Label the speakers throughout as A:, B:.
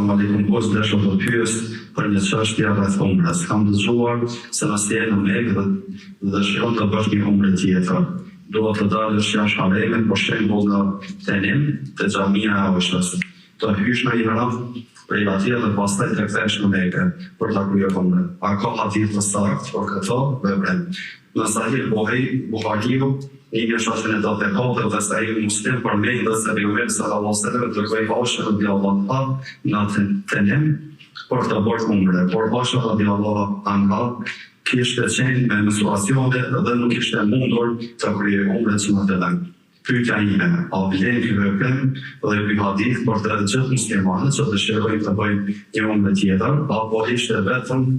A: Selam aleikum, dhe shumë të pyes për një çështje rreth umrës. Kam dëgjuar se nëse je në Mekë dhe dëshiron të bësh një umre tjetër, duhet të dalësh jashtë haremit, për shembull në Tenim, te xhamia e Oshës. Të hysh në ihram prej atje dhe pastaj të kthesh në Mekë për ta kryer umrën. A ka hadith të saktë për këtë veprim? Në Sahih Buhariu, një shafin e datë e katër dhe Sahih Muslim përmendet se pejgamberi sallallahu alajhi wasallam kërkoi Aisha radhiyallahu anha në Tenim për të bërë umre, por Aisha radhiyallahu anha kishte qenë me menstruacione dhe nuk ishte mundur të kryej umren në Tenim. Pyetja ime, a vlen ky veprim dhe ky hadith për të gjithë muslimanët që dëshirojnë të bëjnë një umre tjetër, apo ishte vetëm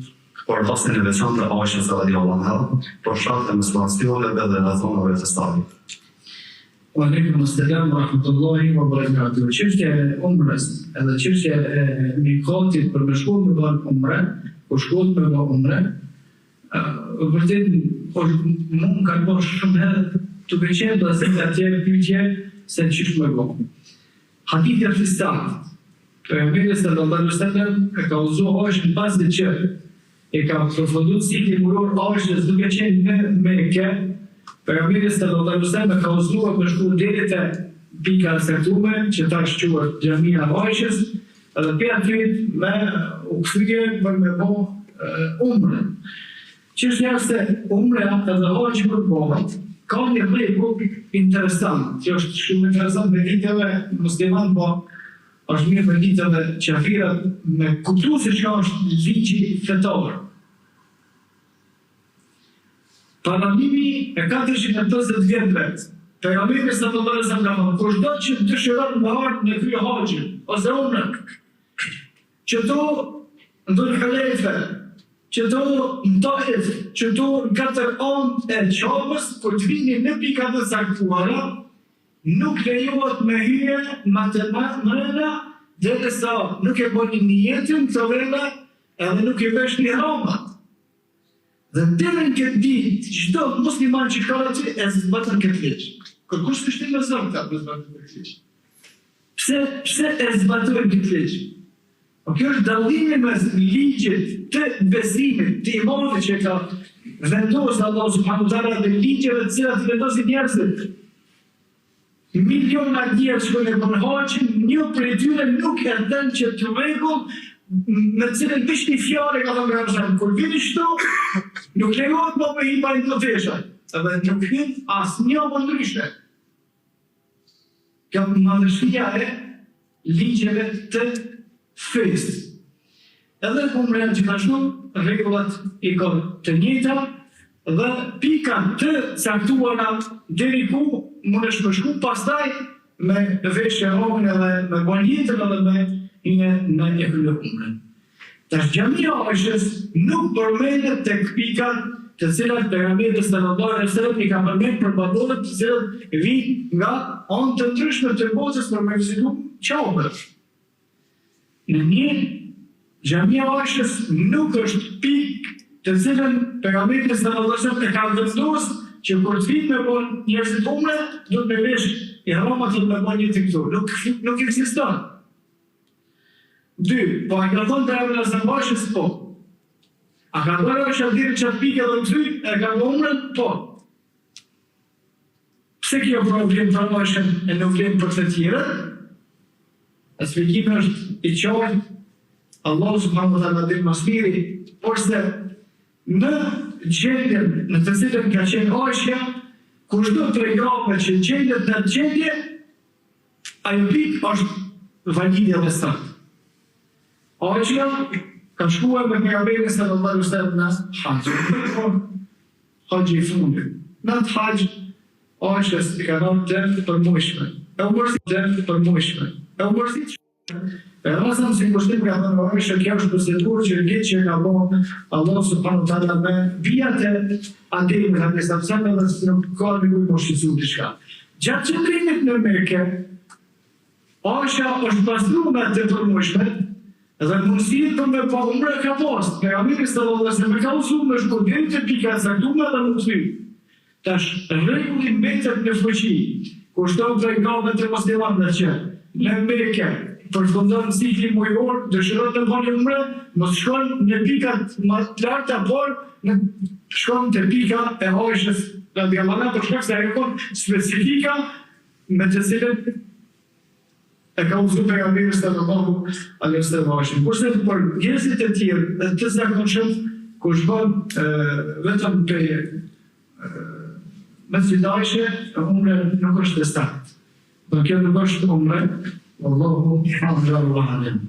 A: por rastin e veçantë të Aishës radhiyallahu anha, për shkak të menstruacioneve dhe rrethonave të saj.
B: Wa alaikum assalam wa rahmatullahi wa barakatuh. Çështja e umrës, edhe çështja e mikotit për me shkuar me bën umre, kur shkohet me bën umre, vërtet mund ka bërë shumë herë duke qenë do të atje pyetje se çish më bën. Hadithi është i saktë. Pejgamberi sallallahu alaihi wasallam ka uzuar Aishën pas të që e ka përfunduar cikli muror Aishës duke qenë në Mekë. Pejgamberi sallallahu alaihi wasallam ka uzuar për shkuar deri te pika e caktuar që tash quhet xhamia e Aishës, edhe për aty me u kthye për me bë umrën. Çështja se umra edhe haxhi për bëhet ka një lloj interesant, që është shumë interesant me ditëve musliman, po është mirë për ditëve qafirat me kuptu se çka është ligji fetar. Paranimi e 450 vjetëve, pejgamberi sallallahu alaihi wasallam kushdo që dëshiron me ardh në krye haxhin ose umrën, që to ndonjë halefe, që to në Taif, që to në 4 anë e Qabës, kur të vini në pikat e caktuara, nuk lejohet me hyje matematikë derisa nuk e bëni niyetin të vëlla edhe nuk e vesh një ramat. Dhe deri në këtë ditë, çdo musliman që ka aty e zbaton këtë ligj. Kërkush të shtinë me zëmë ka për zbaton këtë ligj. Pse e zbaton këtë ligj? O kjo është dallimi mes ligjit të besimit, të imanit që ka vendosur Allahu subhanahu wa taala dhe ligjeve të cilat vendosin njerëzit. Miliona njerëz që e bën haxhin, një prej tyre nuk e dën që të rregull me cilën veç një fjalë ka thënë Ramazan, kur vini këtu, nuk lejohet më me hipa në vesha, edhe nuk hyn asnjë më ndryshe. Kjo madhështia e ligjeve të fesë. Edhe umrën gjithashtu, rregullat i kanë të njëjta dhe pika të caktuara deri ku mundesh me shku, pastaj me veshje rrogën edhe me bën jetën edhe me në e kryer umrën. Tash xhamia e Aishës nuk përmendet tek pikat të cilat pejgamberi sallallahu alaihi wasallam i ka përmendur për banorët të cilët vijnë nga anë të ndryshme të botës për me vizituar Qabën. Në një xhamia e Aishës nuk është pikë të cilën pejgamberi sallallahu alaihi wasallam e ka vendosur që kur të vinë me bën njerëzit umre, do të me vesh i hramat të me bën një të këtu. Nuk ekziston. 2. Po a ka thonë të e në Aishës? Po. A ka thonë është adhirë që atë pike dhe në ty, e ka në umrën? Po. Pse kjo problem të Aishën e nuk vlen për të tjere? Eksplikimi është i qartë, Allahu subhanahu wa taala dhe mas miri, por se në gjendjen në të cilën ka qenë Aisha, kushdo të regrave që gjendet në gjendje, ajo pikë është validja dhe saktë. Aisha ka shkuar me pejgamberin sallallahu alaihi wasallam në haxh. Haxhi i fundit. Në atë haxh, Aisha i ka dhënë dëm për muajshme. E u mërzi dëm për muajshme. E u mërzi. Ramazan si kushtim ka thënë Aisha, kjo është procedur që ligji ka bën Allah subhanahu wa taala me vijat e ademit në mesazhin dhe nuk ka nevojë të shqetësoj diçka. Gjatë qëndrimit në Mekë, Aisha është pasur me të përmuajshme dhe mundësit për me pa umre ka pas. Pejgamberi sallallahu alaihi wasallam ka usuar me shku deri te pika e caktuar dhe nuk thy. Tash rregulli mbetet në fuqi. Kushton pejgamberin të muslimanëve që në Mekë përfundon cikli mujor, dëshiron të bëni umre, mos shkon në pikat më të larta, por shkon te pika e Aishës radhiyallahu anha, për shkak se ajo është specifika me të cilën e ka uzu pejgamberi sallallahu alaihi wasallam. Kurse për njerëzit e tjerë, të zakonshëm, kush bën vetëm pe Mesjid Aisha, umre nuk është të saktë. Kjo nuk është umre, Allahu a'lam.